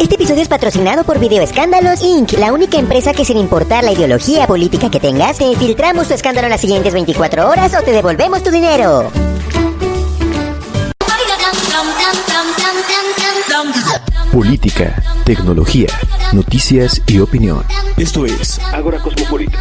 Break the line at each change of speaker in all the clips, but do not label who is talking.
Este episodio es patrocinado por Video Escándalos Inc., la única empresa que, sin importar la ideología política que tengas, te filtramos tu escándalo en las siguientes 24 horas o te devolvemos tu dinero.
Política, tecnología, noticias y opinión.
Esto es Ágora Cosmopolita.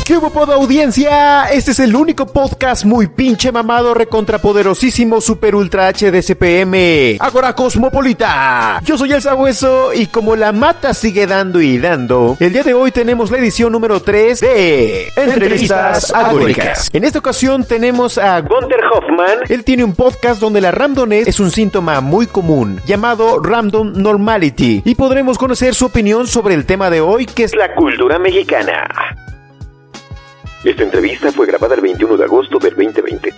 ¿Qué hubo, poda audiencia? Este es el único podcast muy pinche mamado, recontrapoderosísimo, super ultra HDCPM, Ágora Cosmopolita. Yo soy el Sabueso y como la mata sigue dando y dando, el día de hoy tenemos la edición número 3 de Entrevistas Agóricas. En esta ocasión tenemos a Gunther Hoffmann. Él tiene un podcast donde la randomness es un síntoma muy común, llamado Random Normality, y podremos conocer su opinión sobre el tema de hoy, que es la cultura mexicana.
Esta entrevista fue grabada el 21 de agosto del 2020.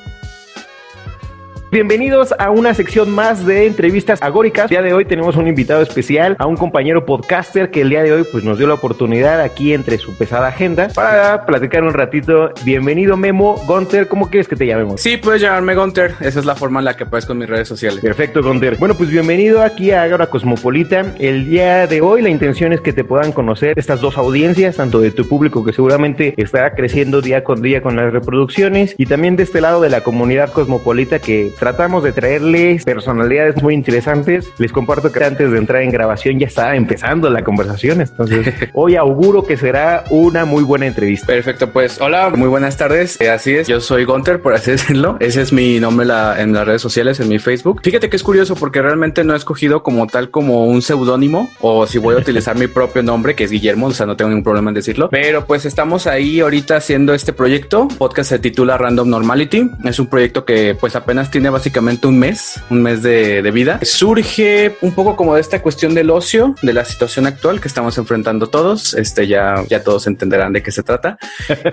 Bienvenidos a una sección más de entrevistas agóricas. El día de hoy tenemos un invitado especial, a un compañero podcaster que el día de hoy pues nos dio la oportunidad aquí entre su pesada agenda para platicar un ratito. Bienvenido, Memo. Gunther, ¿cómo quieres que te llamemos?
Sí, puedes llamarme Gunther. Esa es la forma en la que puedes con mis redes sociales.
Perfecto, Gunther. Bueno, pues bienvenido aquí a Ágora Cosmopolita. El día de hoy la intención es que te puedan conocer estas dos audiencias, tanto de tu público que seguramente estará creciendo día con las reproducciones, y también de este lado de la comunidad cosmopolita, que tratamos de traerles personalidades muy interesantes. Les comparto que antes de entrar en grabación ya estaba empezando la conversación, entonces hoy auguro que será una muy buena entrevista.
Perfecto, pues hola, muy buenas tardes. Así es, yo soy Gunther, por así decirlo. Ese es mi nombre en las redes sociales, en mi Facebook. Fíjate que es curioso porque realmente no he escogido como tal como un seudónimo, o si voy a utilizar mi propio nombre, que es Guillermo, o sea, no tengo ningún problema en decirlo. Pero pues estamos ahí ahorita haciendo este proyecto. Podcast se titula Random Normality. Es un proyecto que pues apenas tiene básicamente un mes de vida. Surge un poco como de esta cuestión del ocio, de la situación actual que estamos enfrentando todos. Ya todos entenderán de qué se trata.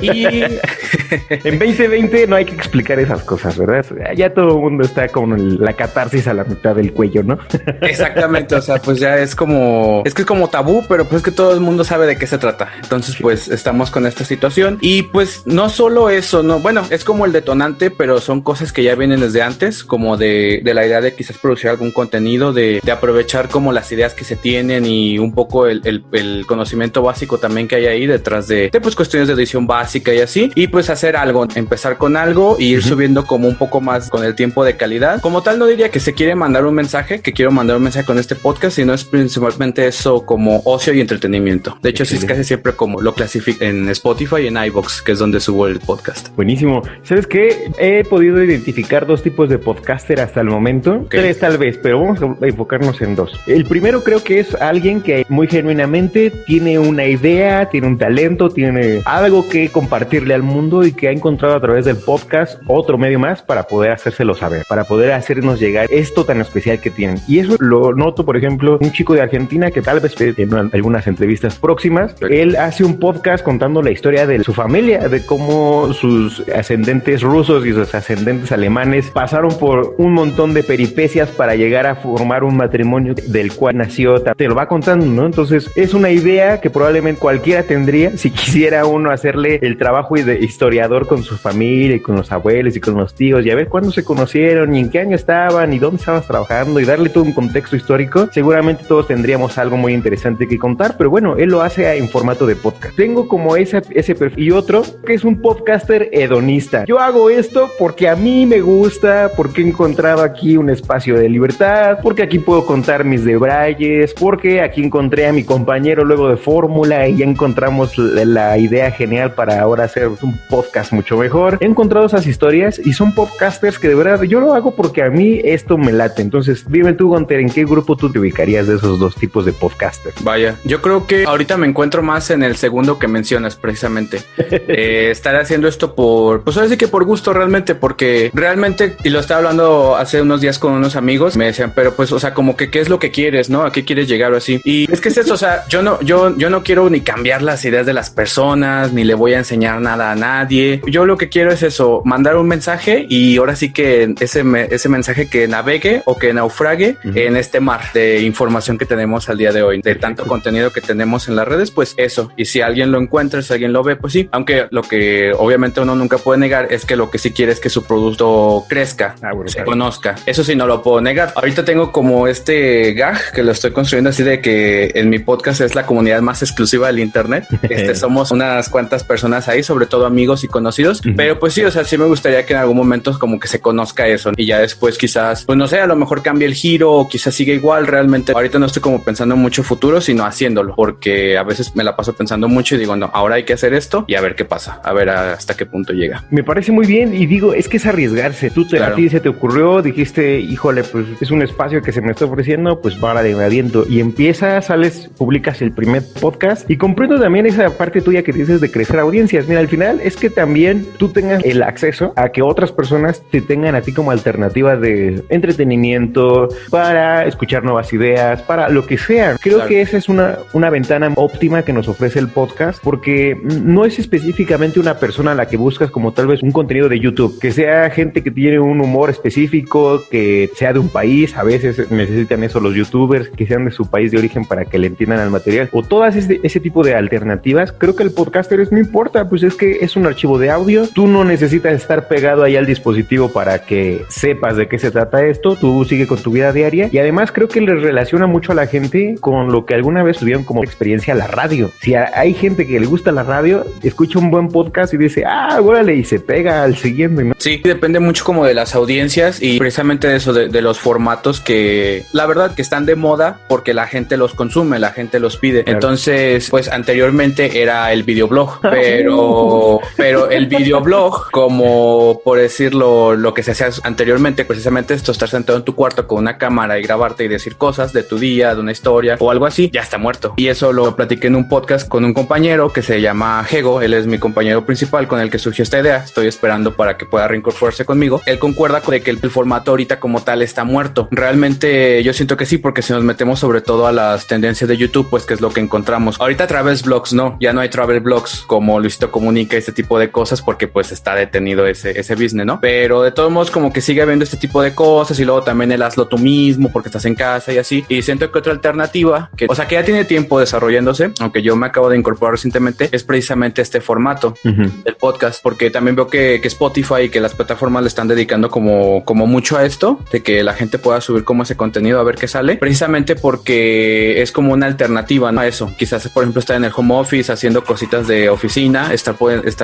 Y
en 2020 no hay que explicar esas cosas, ¿verdad? Ya todo el mundo está con la catarsis a la mitad del cuello, ¿no?
Exactamente, o sea, pues ya es como tabú, pero pues es que todo el mundo sabe de qué se trata. Entonces, pues estamos con esta situación y pues no solo eso, no, bueno, es como el detonante, pero son cosas que ya vienen desde antes, como de la idea de quizás producir algún contenido, de aprovechar como las ideas que se tienen y un poco el conocimiento básico también que hay ahí detrás de pues cuestiones de edición básica y así, y pues hacer algo, empezar con algo e ir subiendo como un poco más con el tiempo de calidad. Como tal, no diría que se quiere mandar un mensaje, que quiero mandar un mensaje con este podcast, sino es principalmente eso, como ocio y entretenimiento. De hecho, sí, es casi siempre como lo clasifico en Spotify y en iVoox, que es donde subo el podcast.
Buenísimo. ¿Sabes qué? He podido identificar dos tipos de podcaster hasta el momento. Okay. Tres tal vez, pero vamos a enfocarnos en dos. El primero creo que es alguien que muy genuinamente tiene una idea, tiene un talento, tiene algo que compartirle al mundo y que ha encontrado a través del podcast otro medio más para poder hacérselo saber, para poder hacernos llegar esto tan especial que tienen. Y eso lo noto, por ejemplo, un chico de Argentina que tal vez en algunas entrevistas próximas, él hace un podcast contando la historia de su familia, de cómo sus ascendentes rusos y sus ascendentes alemanes pasaron por un montón de peripecias para llegar a formar un matrimonio del cual nació. Te lo va contando, ¿no? Entonces es una idea que probablemente cualquiera tendría si quisiera uno hacerle el trabajo de historiador con su familia y con los abuelos y con los tíos y a ver cuándo se conocieron y en qué año estaban y dónde estabas trabajando y darle todo un contexto histórico. Seguramente todos tendríamos algo muy interesante que contar, pero bueno, él lo hace en formato de podcast. Tengo como ese perfil y otro que es un podcaster hedonista. Yo hago esto porque a mí me gusta, porque he encontrado aquí un espacio de libertad, porque aquí puedo contar mis debrayes, porque aquí encontré a mi compañero luego de fórmula y ya encontramos la idea genial para ahora hacer un podcast mucho mejor. He encontrado esas historias y son podcasters que de verdad yo lo hago porque a mí esto me late. Entonces, dime tú, Gunther, ¿en qué grupo tú te ubicarías de esos dos tipos de podcasters?
Vaya, yo creo que ahorita me encuentro más en el segundo que mencionas precisamente. Estar haciendo esto pues ahora sí que por gusto realmente, porque realmente, y lo estaba hablando hace unos días con unos amigos, me decían, pero pues, o sea, como que qué es lo que quieres, ¿no? ¿A qué quieres llegar o así? Y es que es eso, o sea, yo no quiero ni cambiar las ideas de las personas, ni le voy a enseñar nada a nadie. Yo lo que quiero es eso, mandar un mensaje y ahora sí que ese mensaje que navegue o que naufrague en este mar de información que tenemos al día de hoy, de tanto contenido que tenemos en las redes, pues eso. Y si alguien lo encuentra, si alguien lo ve, pues sí. Aunque lo que obviamente uno nunca puede negar es que lo que sí quiere es que su producto crezca, se conozca. Eso sí no lo puedo negar. Ahorita tengo como este gag que lo estoy construyendo así de que en mi podcast es la comunidad más exclusiva del internet. Somos unas cuantas personas ahí, sobre todo amigos y conocidos, pero pues sí, o sea, sí me gustaría que en algún momento como que se conozca eso y ya después quizás, pues no sé, a lo mejor cambie el giro o quizás siga igual. Realmente ahorita no estoy como pensando mucho futuro, sino haciéndolo, porque a veces me la paso pensando mucho y digo, no, ahora hay que hacer esto y a ver qué pasa, a ver hasta qué punto llega.
Me parece muy bien y digo, es que es arriesgarse. A ti se te ocurrió, dijiste, híjole, pues es un espacio que se me está ofreciendo, pues para de aviento y empiezas, sales, publicas el primer podcast y comprendo también esa parte tuya que dices de crecer audiencias. Mira, al final es que también tú tengas el acceso a que otras personas te tengan a ti como alternativa de entretenimiento, para escuchar nuevas ideas, para lo que sea. Creo que esa es una ventana óptima que nos ofrece el podcast, porque no es específicamente una persona a la que buscas como tal vez un contenido de YouTube, que sea gente que tiene un humor específico, que sea de un país. A veces necesitan eso los youtubers, que sean de su país de origen para que le entiendan al material, o todas ese tipo de alternativas. Creo que el podcaster no importa, pues es que es un archivo de audio, tú no necesitas estar pegado ahí al dispositivo para que sepas de qué se trata esto, tú sigue con tu vida diaria y además creo que le relaciona mucho a la gente con lo que alguna vez tuvieron como experiencia la radio. Si hay gente que le gusta la radio, escucha un buen podcast y dice, órale, y se pega al siguiente, ¿no?
Sí, depende mucho como de las audiencias y precisamente de eso, de los formatos que la verdad que están de moda porque la gente los consume, la gente los pide. Claro. Entonces, pues anteriormente era el videoblog, pero el videoblog, como por decirlo, lo que se hacía anteriormente, precisamente esto, estar sentado en tu cuarto con una cámara y grabarte y decir cosas de tu día, de una historia o algo así, ya está muerto. Y eso lo platiqué en un podcast con un compañero que se llama Jego, él es mi compañero principal con el que surgió esta idea, estoy esperando para que pueda reincorporarse conmigo. Él concuerda con que el formato ahorita como tal está muerto. Realmente yo siento que sí, porque si nos metemos sobre todo a las tendencias de YouTube, pues que es lo que encontramos. Ahorita travel blogs ya no hay travel blogs como Luisito Comunica, este tipo de cosas, porque pues está detenido ese business, ¿no? Pero de todos modos como que sigue habiendo este tipo de cosas y luego también el hazlo tú mismo porque estás en casa y así. Y siento que otra alternativa, que ya tiene tiempo desarrollándose, aunque yo me acabo de incorporar recientemente, es precisamente este formato del podcast, porque también veo que Spotify y que las plataformas le están dedicando como mucho a esto, de que la gente pueda subir como ese contenido a ver qué sale, precisamente porque es como una alternativa, ¿no? A eso, quizás por ejemplo estar en el home office haciendo cositas de oficina, estar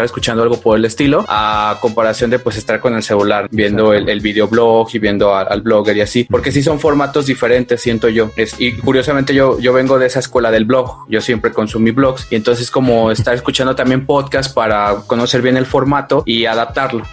escuchando algo por el estilo, a comparación de pues estar con el celular viendo el videoblog y viendo al blogger y así, porque sí son formatos diferentes, siento yo. Y curiosamente yo vengo de esa escuela del blog, yo siempre consumí blogs y entonces como estar escuchando también podcast para conocer bien el formato y adaptarlo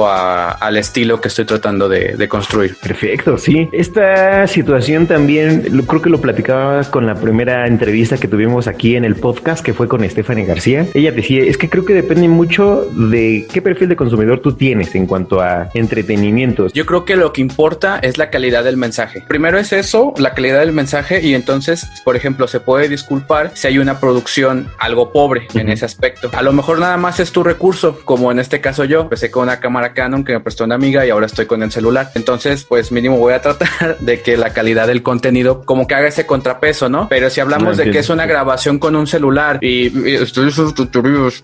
al estilo que estoy tratando de construir.
Perfecto, sí. Esta situación también creo que lo platicaba con la primera entrevista que tuvimos aquí en el podcast, que fue con Stephanie García. Ella decía, es que creo que depende mucho de qué perfil de consumidor tú tienes en cuanto a entretenimiento.
Yo creo que lo que importa es la calidad del mensaje. Primero es eso, la calidad del mensaje, y entonces, por ejemplo, se puede disculpar si hay una producción algo pobre en ese aspecto. A lo mejor nada más es tu recurso, como en este caso yo empecé con una cámara Canon que me prestó una amiga y ahora estoy con el celular. Entonces, pues mínimo voy a tratar de que la calidad del contenido como que haga ese contrapeso, ¿no? Pero si hablamos de que es una grabación con un celular y estoy sus tutoriales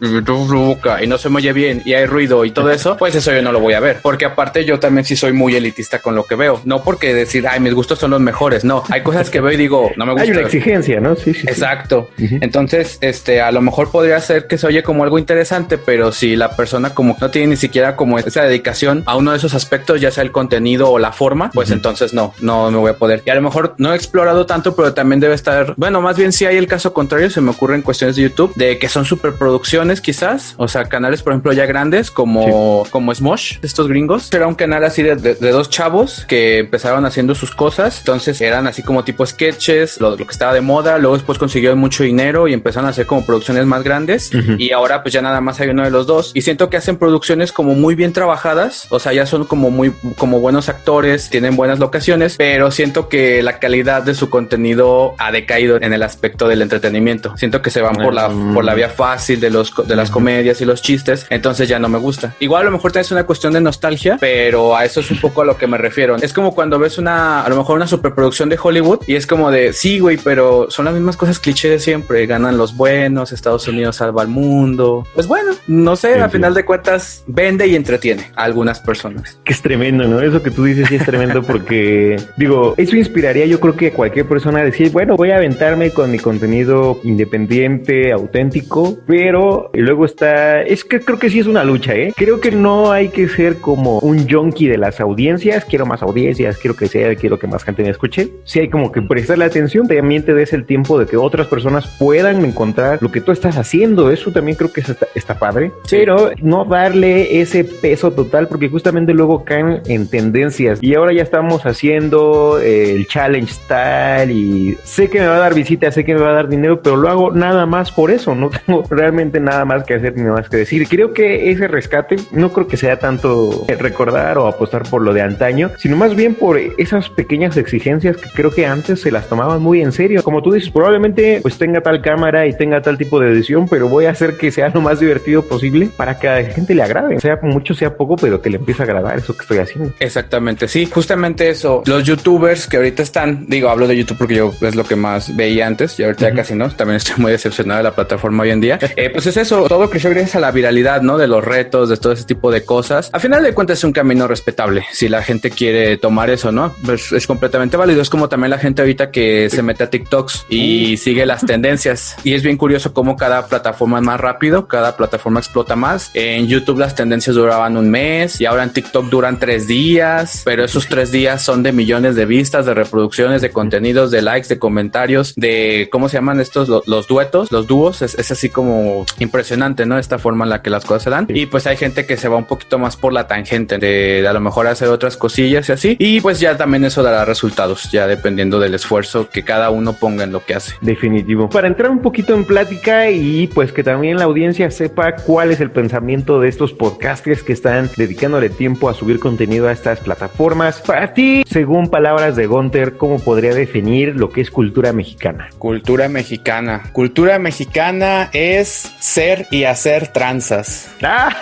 y no se me oye bien y hay ruido y todo eso, pues eso yo no lo voy a ver, porque aparte yo también sí soy muy elitista con lo que veo, no porque decir, mis gustos son los mejores, no, hay cosas que veo y digo, no me gusta.
Hay una exigencia, ¿no? Sí.
Exacto. Entonces, a lo mejor podría ser que se oye como algo interesante, pero si la persona como no tiene ni siquiera como esa dedicación a uno de esos aspectos, ya sea el contenido o la forma, pues entonces no me voy a poder. Y a lo mejor no he explorado tanto, pero también debe estar, bueno, más bien si hay el caso contrario, se me ocurre en cuestiones de YouTube, de que son superproducciones quizás, o sea, canales por ejemplo ya grandes como Smosh, estos gringos. Era un canal así de dos chavos que empezaron haciendo sus cosas, entonces eran así como tipo sketches, lo que estaba de moda, luego después consiguieron mucho dinero y empezaron a hacer como producciones más grandes y ahora pues ya nada más hay uno de los dos y siento que hacen producciones como muy bien trabajadas, o sea, ya son como buenos actores, tienen buenas locaciones, pero siento que la calidad de su contenido ha decaído en el aspecto del entretenimiento. Siento que se van por la vía fácil de las comedias y los chistes, entonces ya no me gusta. Igual a lo mejor es una cuestión de nostalgia, pero a eso es un poco a lo que me refiero. Es como cuando ves a lo mejor una superproducción de Hollywood y es como de, sí, güey, pero son las mismas cosas cliché de siempre. Ganan los buenos, Estados Unidos salva al mundo. Pues bueno, no sé, a final de cuentas vende y entretiene a algunas personas.
Que es tremendo, ¿no? Eso que tú dices sí es tremendo porque, digo, eso inspiraría yo creo que a cualquier persona a decir, bueno, voy a aventarme con mi contenido independiente, auténtico, pero y luego es que creo que sí es una lucha, ¿eh? Creo que no hay que ser como un junkie de las audiencias, quiero más audiencias, quiero crecer, quiero que más gente me escuche. Sí hay como que prestarle atención, también te des el tiempo de que otras personas puedan encontrar lo que tú estás haciendo, eso también creo que está padre, sí. Pero no darle ese peso total porque justamente luego caen en tendencias y ahora ya estamos haciendo el challenge tal y sé que me va a dar visitas, sé que me va a dar dinero, pero lo hago nada más por eso, no tengo realmente nada más que hacer ni nada más que decir. Creo que ese rescate no creo que sea tanto recordar o apostar por lo de antaño, sino más bien por esas pequeñas exigencias que creo que antes se las tomaban muy en serio. Como tú dices, probablemente pues tenga tal cámara y tenga tal tipo de edición, pero voy a hacer que sea lo más divertido posible para que a la gente le agrade, sea mucho, sea poco, pero que le empiece a agradar eso que estoy haciendo.
Exactamente, sí, justamente eso. Los youtubers que ahorita están, hablo de YouTube porque yo es lo que más veía antes y ahorita ya casi no, también estoy muy decepcionado de la plataforma hoy en día. Pues es eso, todo creció gracias a la viralidad, ¿no? De los retos, de todo ese tipo de cosas. A final de cuentas es un camino respetable. Si la gente quiere tomar eso, ¿no? Pues es completamente válido. Es como también la gente ahorita que se mete a TikToks y sigue las tendencias. Y es bien curioso cómo cada plataforma es más rápido, cada plataforma explota más. En YouTube las tendencias duraban un mes y ahora en TikTok duran 3 días, pero esos 3 días son de millones de vistas, de reproducciones, de contenidos, de likes, de comentarios, de ¿cómo se llaman estos? Los duetos, los dúos. Es así como impresionante, ¿no? Esta forma en la que las cosas se dan. Y pues hay gente que se va un poquito más por la tangente de a lo mejor hacer otras cosillas y así. Y pues ya también eso dará resultados, ya dependiendo del esfuerzo que cada uno ponga en lo que hace.
Definitivo. Para entrar un poquito en plática y pues que también la audiencia sepa cuál es el pensamiento de estos podcasters que están dedicándole tiempo a subir contenido a estas plataformas. Para ti, según palabras de Gunter, ¿cómo podría definir lo que es cultura mexicana?
Cultura mexicana. Cultura mexicana es ser y hacer tranzas.
¡Ah!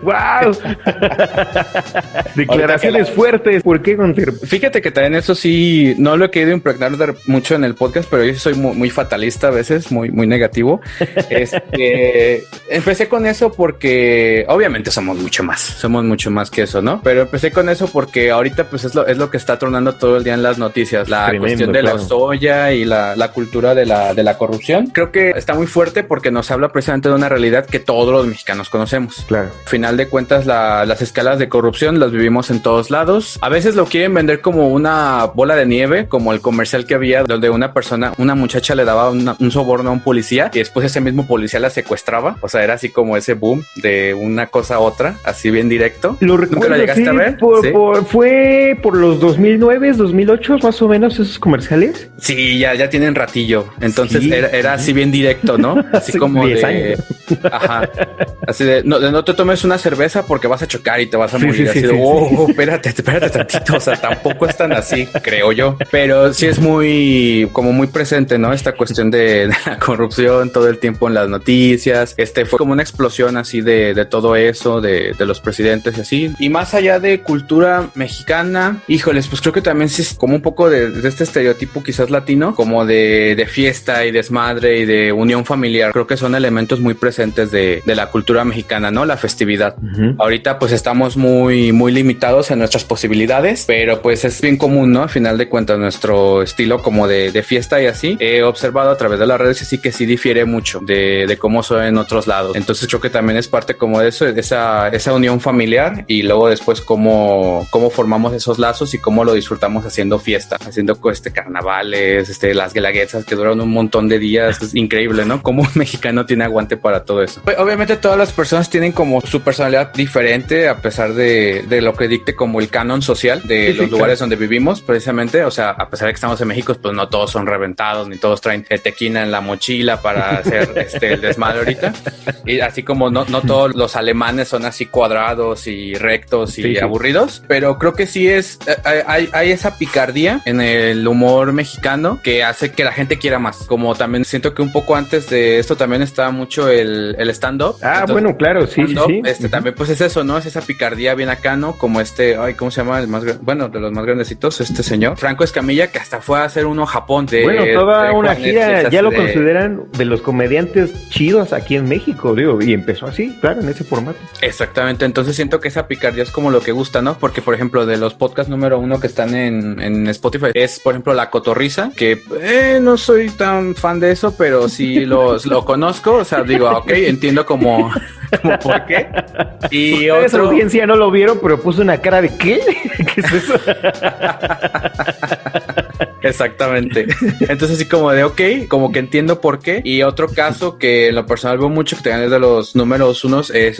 ¡Wow! Declaraciones fuertes. ¿Por qué, Gunter?
Fíjate que también eso sí, no lo he querido impregnar mucho en el podcast, pero yo soy muy fatalista a veces, muy negativo. Empecé con eso porque obviamente somos mucho más que eso, ¿no? Pero empecé con eso porque ahorita pues es lo que está tronando todo el día en las noticias, la cuestión de la Lozoya y la cultura de la corrupción. Creo que está muy fuerte porque nos habla precisamente de una realidad que todos los mexicanos conocemos. Claro. Al final de cuentas las escalas de corrupción las vivimos en todos lados. A veces lo quieren vender como una bola de nieve, como el comercial que había donde una muchacha le daba un soborno a un policía y después ese mismo policía la secuestraba. O sea, era así como ese boom de una cosa a otra, así bien directo.
Lo recuerdo, ¿nunca lo llegaste a ver? Fue por los 2009, 2008 más o menos esos comerciales.
Sí, ya tienen ratillo. Entonces sí, era así bien directo, ¿no? Así como 10 años. Ajá. Así de no te tomes una cerveza porque vas a chocar y te vas a morir. Así de, espérate tantito. O sea, tampoco es tan así, creo yo. Pero sí es muy presente, ¿no? Esta cuestión de la corrupción todo el tiempo en las noticias. Fue como una explosión así de todo eso, de los presidentes y así. Y más allá de cultura mexicana, híjoles, pues creo que también sí es como un poco de este estereotipo quizás latino, como de fiesta y desmadre y de unión familiar. Creo que son elementos muy presentes de la cultura mexicana, ¿no? La festividad. Uh-huh. Ahorita pues estamos muy limitados en nuestras posibilidades, pero pues es bien común, ¿no? Al final de cuentas nuestro estilo como de fiesta y así, he observado a través de las redes así que sí difiere mucho de cómo son en otros lados. Entonces creo que también es parte como de eso, de esa unión familiar y luego después cómo formamos esos lazos y cómo lo disfrutamos haciendo fiesta, haciendo carnavales, las guelaguetzas que duran un montón de días. Es increíble, ¿no? Cómo un mexicano tiene aguante para todo eso. Pues, obviamente todas las personas tienen como su personalidad diferente a pesar de lo que dicte como el canon social de los lugares donde vivimos, precisamente. O sea, a pesar de que estamos en México, pues no todos son reventados, ni todos traen el tequila en la mochila para hacer el desmadre ahorita. Y así como no todos los alemanes son así cuadrados y y rectos y
Sí.
aburridos, pero creo que sí hay esa picardía en el humor mexicano que hace que la gente quiera más. Como también siento que un poco antes de esto también estaba mucho el stand-up.
Ah,
Entonces,
bueno, claro, sí.
también pues es eso, ¿no? Es esa picardía bien acá, ¿no? Como ¿cómo se llama? De los más grandecitos, este señor, Franco Escamilla, que hasta fue a hacer uno a Japón
toda una gira,
Netflix,
ya lo consideran de los comediantes chidos aquí en México, digo, y empezó así, claro, en ese formato.
Exactamente, entonces siento que esa picardía es como lo que gusta, ¿no? Porque, por ejemplo, de los podcasts número 1 que están en Spotify, es, por ejemplo, La Cotorrisa, que no soy tan fan de eso, pero sí lo conozco, o sea, digo, ok, entiendo como por qué. Y
Esa audiencia no lo vieron, pero puso una cara de ¿qué? ¿Qué es eso?
Exactamente. Entonces así como de ok, como que entiendo por qué. Y otro caso que en lo personal veo mucho, que también es de los números unos, es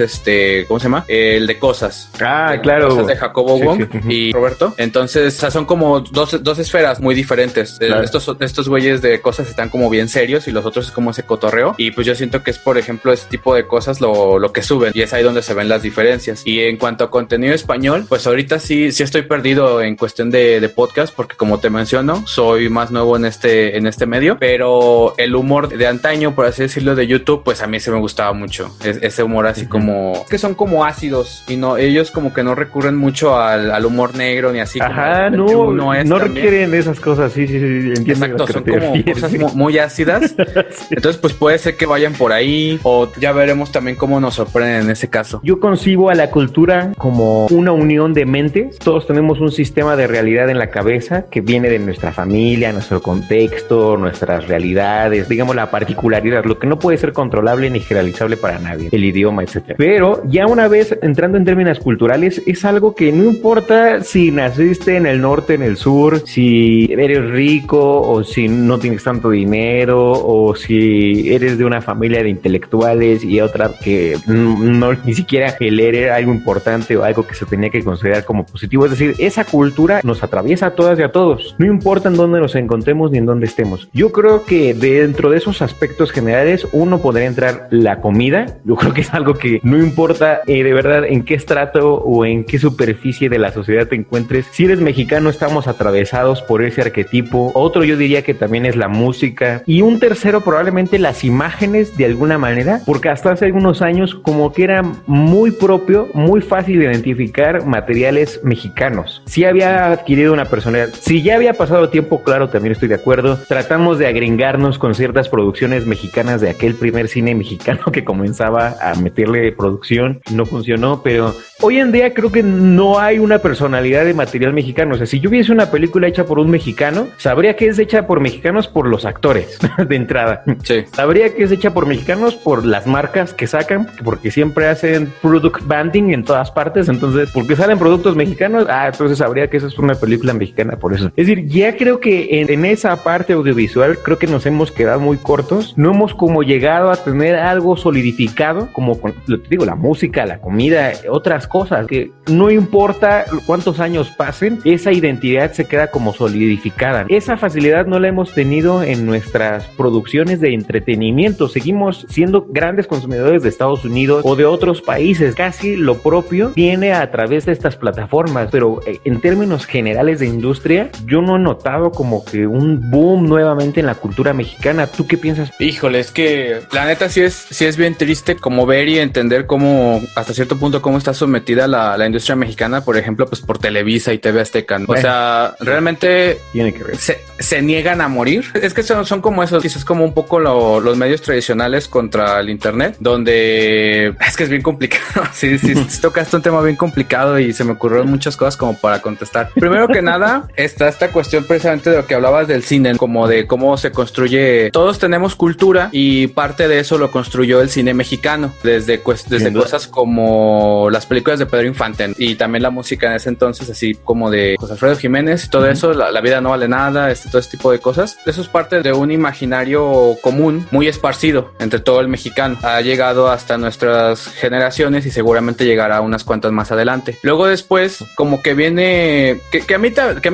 ¿cómo se llama? El de Cosas.
Claro.
Cosas de Jacobo Wong
Sí.
y Roberto. Entonces, o sea, son como dos esferas muy diferentes.
Claro.
Estos güeyes de Cosas están como bien serios y los otros es como ese cotorreo. Y pues yo siento que es, por ejemplo, ese tipo de cosas lo que suben. Y es ahí donde se ven las diferencias. Y en cuanto a contenido español, pues ahorita sí estoy perdido en cuestión de podcast, porque como te menciono, soy más nuevo en este medio, pero el humor de antaño, por así decirlo, de YouTube, pues a mí se me gustaba mucho. Ese humor así como, que son como ácidos y no, ellos como que no recurren mucho al humor negro ni así.
Ajá,
como
no requieren de esas cosas, sí, entiendo.
Exacto, son como cosas muy ácidas. Sí. Entonces, pues puede ser que vayan por ahí, o ya veremos también cómo nos sorprenden en ese caso.
Yo concibo a la cultura como una unión de mentes. Todos tenemos un sistema de realidad en la cabeza que viene de nuestra familia, nuestro contexto, nuestras realidades, digamos la particularidad, lo que no puede ser controlable ni generalizable para nadie, el idioma, etcétera. Pero ya una vez entrando en términos culturales, es algo que no importa si naciste en el norte, en el sur, si eres rico o si no tienes tanto dinero, o si eres de una familia de intelectuales y otra que no ni siquiera el leer era algo importante o algo que se tenía que considerar como positivo. Es decir, esa cultura nos atraviesa a todas y a todos, no importa en dónde nos encontremos ni en dónde estemos. Yo creo que dentro de esos aspectos generales uno podría entrar la comida. Yo creo que es algo que no importa de verdad en qué estrato o en qué superficie de la sociedad te encuentres. Si eres mexicano, estamos atravesados por ese arquetipo. Otro yo diría que también es la música, y un tercero probablemente las imágenes de alguna manera, porque hasta hace algunos años como que era muy propio, muy fácil de identificar materiales mexicanos. Si había adquirido una personalidad, si ya había pasado tiempo, claro, también estoy de acuerdo. Tratamos de agringarnos con ciertas producciones mexicanas de aquel primer cine mexicano que comenzaba a meterle producción, no funcionó, pero hoy en día creo que no hay una personalidad de material mexicano. O sea, si yo viese una película hecha por un mexicano, sabría que es hecha por mexicanos por los actores, de entrada.
Sí.
Sabría que es hecha por mexicanos por las marcas que sacan, porque siempre hacen product branding en todas partes. Entonces, porque salen productos mexicanos, entonces sabría que esa es una película mexicana por eso. Es decir, ya creo que en esa parte audiovisual creo que nos hemos quedado muy cortos. No hemos como llegado a tener algo solidificado, como con, lo que digo, la música, la comida, otras cosas, que no importa cuántos años pasen, esa identidad se queda como solidificada. Esa facilidad no la hemos tenido en nuestras producciones de entretenimiento. Seguimos siendo grandes consumidores de Estados Unidos o de otros países. Casi lo propio viene a través de estas plataformas, pero en términos generales de industria, yo no he notado como que un boom nuevamente en la cultura mexicana. ¿Tú qué piensas?
Híjole, es que la neta sí es bien triste como ver y entender cómo, hasta cierto punto, cómo está sometida la industria mexicana, por ejemplo, pues por Televisa y TV Azteca, ¿no? O sea, realmente
tiene que ver.
Se niegan a morir. Es que son como esos, quizás como un poco los medios tradicionales contra el internet, donde es que es bien complicado. Sí, tocaste un tema bien complicado y se me ocurrieron muchas cosas como para contestar. Primero que nada, está esta cuestión precisamente de lo que hablabas del cine, como de cómo se construye. Todos tenemos cultura y parte de eso lo construyó el cine mexicano, desde cosas como las películas de Pedro Infante y también la música en ese entonces, así como de José Alfredo Jiménez y todo eso, la vida no vale nada, todo este tipo de cosas. Eso es parte de un imaginario común, muy esparcido entre todo el mexicano. Ha llegado hasta nuestras generaciones y seguramente llegará unas cuantas más adelante. Luego después, como que viene, que a mí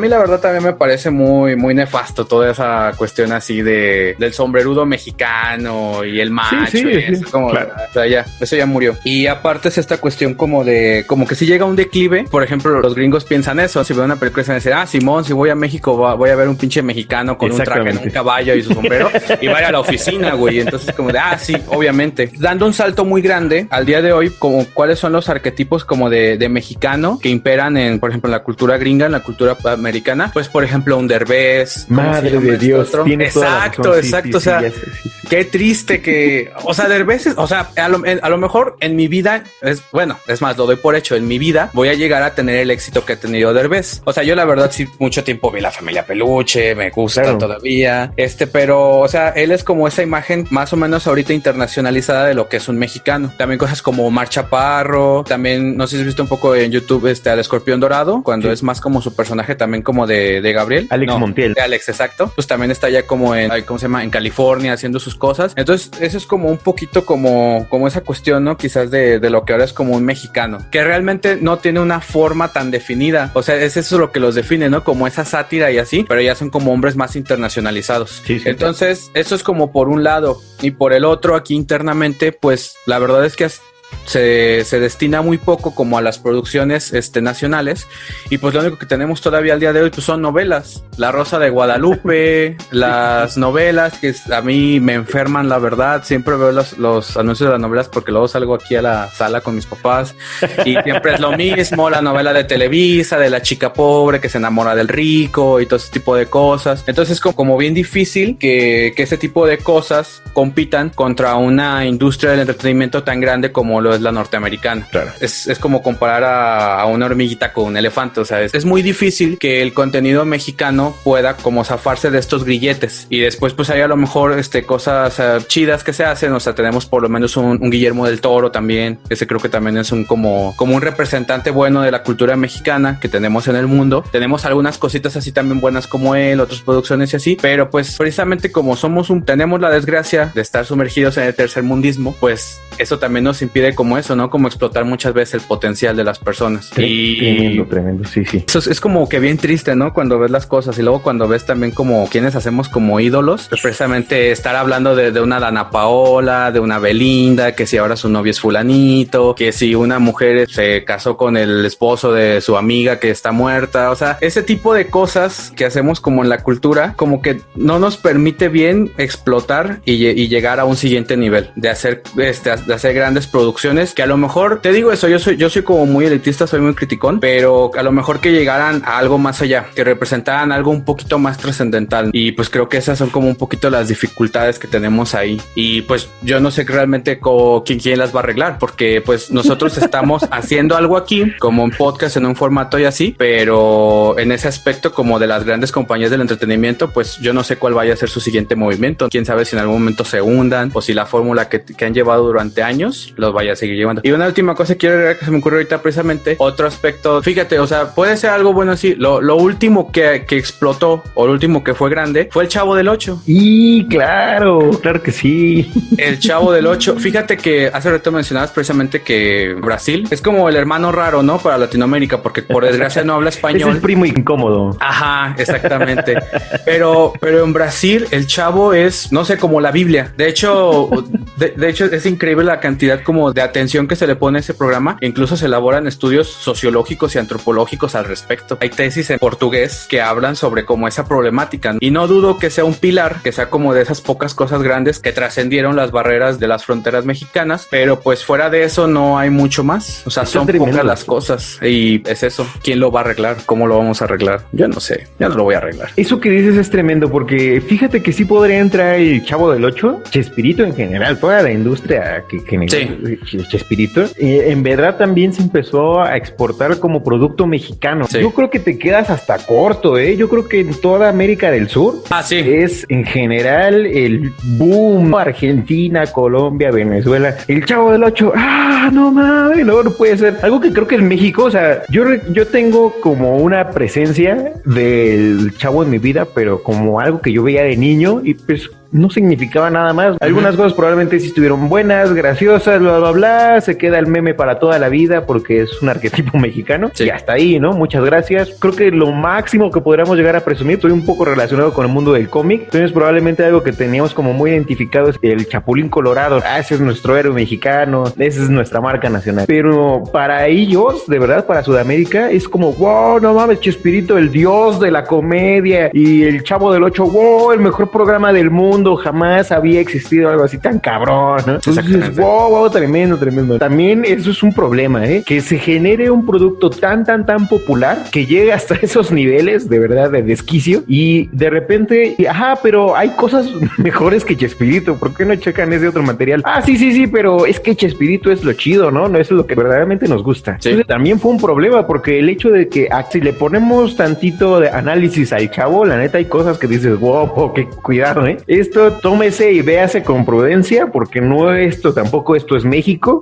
la verdad también me parece muy muy, muy nefasto toda esa cuestión así del sombrerudo mexicano y el macho.
Sí,
eso, como,
claro.
o sea, ya, eso ya murió. Y aparte es esta cuestión como que si llega un declive, por ejemplo, los gringos piensan eso, si ven una película se dicen, Simón, si voy a México voy a ver un pinche mexicano con un traje en un caballo y su sombrero y va a ir a la oficina, güey. Entonces como de, sí, obviamente. Dando un salto muy grande al día de hoy, como cuáles son los arquetipos como de mexicano que imperan en, por ejemplo, en la cultura gringa, en la cultura americana, pues por ejemplo un Derbez.
Madre de Dios,
exacto, o sea, qué triste que, o sea, Derbez, o sea, a lo mejor en mi vida, es más, lo doy por hecho, en mi vida voy a llegar a tener el éxito que ha tenido Derbez. O sea, yo la verdad sí mucho tiempo vi La Familia Peluche, me gusta todavía, pero, o sea, él es como esa imagen más o menos ahorita internacionalizada de lo que es un mexicano. También cosas como Omar Chaparro, también, no sé si has visto un poco en YouTube al Escorpión Dorado, cuando es más como su personaje también como de Gabriel.
Montiel.
De Alex, exacto. Pues también está ya como ¿cómo se llama? En California haciendo sus cosas. Entonces, eso es como un poquito como esa cuestión, ¿no? Quizás de lo que ahora es como un mexicano, que realmente no tiene una forma tan definida. O sea, es eso lo que los define, ¿no? Como esa sátira y así, pero ya son como hombres más internacionalizados.
Sí.
Entonces, eso es como por un lado. Y por el otro, aquí internamente, pues la verdad es que se destina muy poco como a las producciones nacionales, y pues lo único que tenemos todavía al día de hoy pues son novelas. La Rosa de Guadalupe, las novelas que a mí me enferman, la verdad. Siempre veo los anuncios de las novelas porque luego salgo aquí a la sala con mis papás y siempre es lo mismo, la novela de Televisa, de la chica pobre que se enamora del rico y todo ese tipo de cosas. Entonces es como bien difícil que ese tipo de cosas compitan contra una industria del entretenimiento tan grande como lo es la norteamericana.
Claro.
Es como comparar a una hormiguita con un elefante. O sea, es muy difícil que el contenido mexicano pueda como zafarse de estos grilletes. Y después pues hay a lo mejor cosas chidas que se hacen. O sea, tenemos por lo menos un Guillermo del Toro también. Ese creo que también es como un representante bueno de la cultura mexicana que tenemos en el mundo. Tenemos algunas cositas así también buenas como él, otras producciones y así. Pero pues precisamente como tenemos la desgracia de estar sumergidos en el tercermundismo, pues eso también nos impide como eso, ¿no? Como explotar muchas veces el potencial de las personas.
Tremendo, sí.
Eso es como que bien triste, ¿no? Cuando ves las cosas y luego cuando ves también como quienes hacemos como ídolos, pues precisamente estar hablando de una Dana Paola, de una Belinda, que si ahora su novio es fulanito, que si una mujer se casó con el esposo de su amiga que está muerta. O sea, ese tipo de cosas que hacemos como en la cultura, como que no nos permite bien explotar y llegar a un siguiente nivel de hacer grandes producciones, que a lo mejor, te digo eso, yo soy como muy elitista, soy muy criticón, pero a lo mejor que llegaran a algo más allá, que representaran algo un poquito más trascendental. Y pues creo que esas son como un poquito las dificultades que tenemos ahí. Y pues yo no sé realmente quién las va a arreglar, porque pues nosotros estamos haciendo algo aquí, como un podcast en un formato y así, pero en ese aspecto como de las grandes compañías del entretenimiento, pues yo no sé cuál vaya a ser su siguiente movimiento. Quién sabe si en algún momento se hundan o si la fórmula que han llevado durante años los vaya a seguir llevando. Y una última cosa que quiero agregar que se me ocurrió ahorita, precisamente otro aspecto, fíjate, o sea, puede ser algo bueno así. Lo último que explotó o lo último que fue grande fue el Chavo del Ocho.
Y claro que sí.
El Chavo del Ocho. Fíjate que hace rato mencionabas precisamente que Brasil es como el hermano raro, ¿no? Para Latinoamérica, porque por desgracia no habla español.
Es el primo incómodo.
Ajá, exactamente. Pero en Brasil el Chavo es, no sé, como la Biblia. De hecho es increíble la cantidad como de atención que se le pone a ese programa. Incluso se elaboran estudios sociológicos y antropológicos al respecto. Hay tesis en portugués que hablan sobre como esa problemática. Y no dudo que sea un pilar, que sea como de esas pocas cosas grandes que trascendieron las barreras de las fronteras mexicanas. Pero pues fuera de eso no hay mucho más. O sea, son pocas las cosas. Y es eso. ¿Quién lo va a arreglar? ¿Cómo lo vamos a arreglar? Yo no sé. Ya no lo voy a arreglar.
Eso que dices es tremendo, porque fíjate que sí podría entrar el Chavo del Ocho, Chespirito en general, toda la industria que Chespirito, en verdad también se empezó a exportar como producto mexicano. Sí. Yo creo que te quedas hasta corto, Yo creo que en toda América del Sur es en general el boom. Argentina, Colombia, Venezuela, el Chavo del Ocho, no mames, no puede ser. Algo que creo que en México, o sea, yo tengo como una presencia del Chavo en mi vida, pero como algo que yo veía de niño y pues no significaba nada más. Algunas cosas probablemente sí estuvieron buenas, graciosas, bla, bla, bla, se queda el meme para toda la vida porque es un arquetipo mexicano, y hasta ahí, ¿no? Muchas gracias. Creo que lo máximo que podríamos llegar a presumir, estoy un poco relacionado con el mundo del cómic, entonces probablemente algo que teníamos como muy identificado es el Chapulín Colorado. Ese es nuestro héroe mexicano, esa es nuestra marca nacional. Pero para ellos, de verdad, para Sudamérica, es como, wow, no mames, Chespirito, el dios de la comedia, y el Chavo del Ocho, wow, el mejor programa del mundo, jamás había existido algo así tan cabrón, ¿no? Entonces, wow, tremendo. También eso es un problema, que se genere un producto tan popular que llegue hasta esos niveles, de verdad, de desquicio, y de repente, pero hay cosas mejores que Chespirito, ¿por qué no checan ese otro material? Sí, pero es que Chespirito es lo chido, ¿no? No es lo que verdaderamente nos gusta. Sí. Entonces, también fue un problema, porque el hecho de que si le ponemos tantito de análisis al Chavo, la neta hay cosas que dices, wow, qué cuidado, esto tómese y véase con prudencia, porque tampoco esto es México,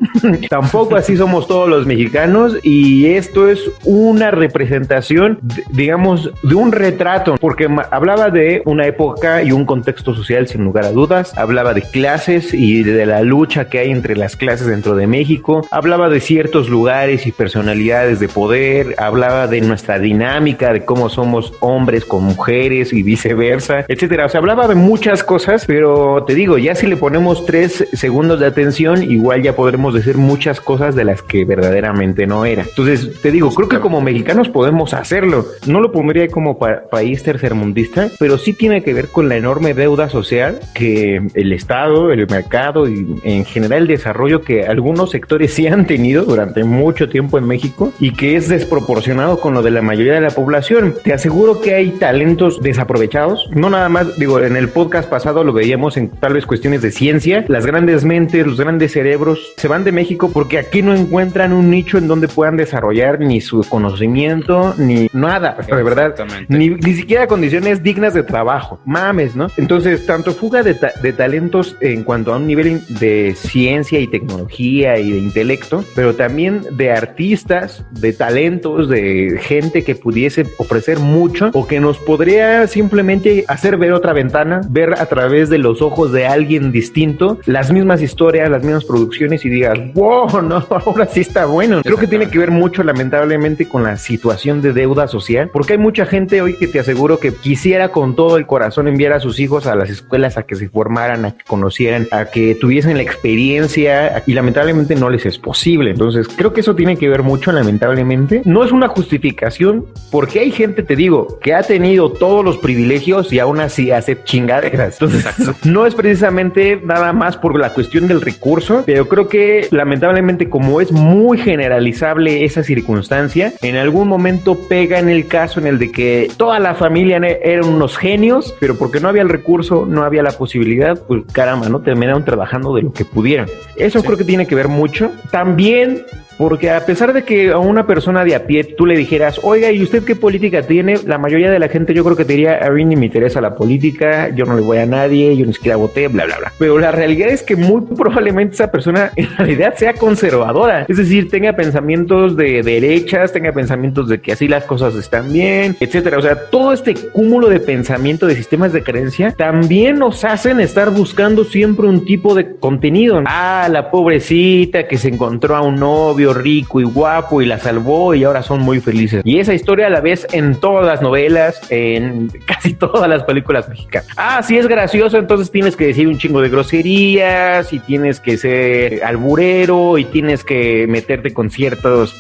tampoco así somos todos los mexicanos, y esto es una representación, digamos, de un retrato, porque hablaba de una época y un contexto social sin lugar a dudas, hablaba de clases y de la lucha que hay entre las clases dentro de México, hablaba de ciertos lugares y personalidades de poder, hablaba de nuestra dinámica, de cómo somos hombres con mujeres y viceversa, etcétera. O sea, hablaba de muchas cosas, pero te digo, ya si le ponemos 3 segundos de atención, igual ya podremos decir muchas cosas de las que verdaderamente no era. Entonces, te digo, creo que como mexicanos podemos hacerlo. No lo pondría como país tercermundista, pero sí tiene que ver con la enorme deuda social que el Estado, el mercado y en general el desarrollo que algunos sectores sí han tenido durante mucho tiempo en México, y que es desproporcionado con lo de la mayoría de la población. Te aseguro que hay talentos desaprovechados, no nada más, digo, en el podcast pasado lo veíamos en tal vez cuestiones de ciencia, las grandes mentes, los grandes cerebros se van de México porque aquí no encuentran un nicho en donde puedan desarrollar ni su conocimiento, ni nada, de verdad, ni siquiera condiciones dignas de trabajo, mames, ¿no? Entonces, tanto fuga de talentos en cuanto a un nivel de ciencia y tecnología y de intelecto, pero también de artistas, de talentos, de gente que pudiese ofrecer mucho o que nos podría simplemente hacer ver otra ventana, ver a través de los ojos de alguien distinto las mismas historias, las mismas producciones, y digas, wow, no, ahora sí está bueno. Creo que tiene que ver mucho, lamentablemente, con la situación de deuda social, porque hay mucha gente hoy que te aseguro que quisiera con todo el corazón enviar a sus hijos a las escuelas a que se formaran, a que conocieran, a que tuviesen la experiencia, y lamentablemente no les es posible. Entonces, creo que eso tiene que ver mucho, lamentablemente. No es una justificación, porque hay gente, te digo, que ha tenido todos los privilegios y aún así hace chingaderas. Entonces, no es precisamente nada más por la cuestión del recurso, pero creo que lamentablemente, como es muy generalizable esa circunstancia, en algún momento pega en el caso en el de que toda la familia eran unos genios, pero porque no había el recurso, no había la posibilidad, pues caramba, ¿no? Terminaron trabajando de lo que pudieran. Eso creo que tiene que ver mucho. También porque a pesar de que a una persona de a pie tú le dijeras, oiga, ¿y usted qué política tiene? La mayoría de la gente yo creo que te diría, a mí ni me interesa la política, yo no le voy a nadie, yo ni siquiera voté, bla, bla, bla. Pero la realidad es que muy probablemente esa persona en realidad sea conservadora. Es decir, tenga pensamientos de derechas, tenga pensamientos de que así las cosas están bien, etcétera. O sea, todo este cúmulo de pensamiento, de sistemas de creencia, también nos hacen estar buscando siempre un tipo de contenido. La pobrecita que se encontró a un novio rico y guapo y la salvó y ahora son muy felices. Y esa historia la ves en todas las novelas, en casi todas las películas mexicanas. Si es gracioso, entonces tienes que decir un chingo de groserías y tienes que ser alburero y tienes que meterte con ciertos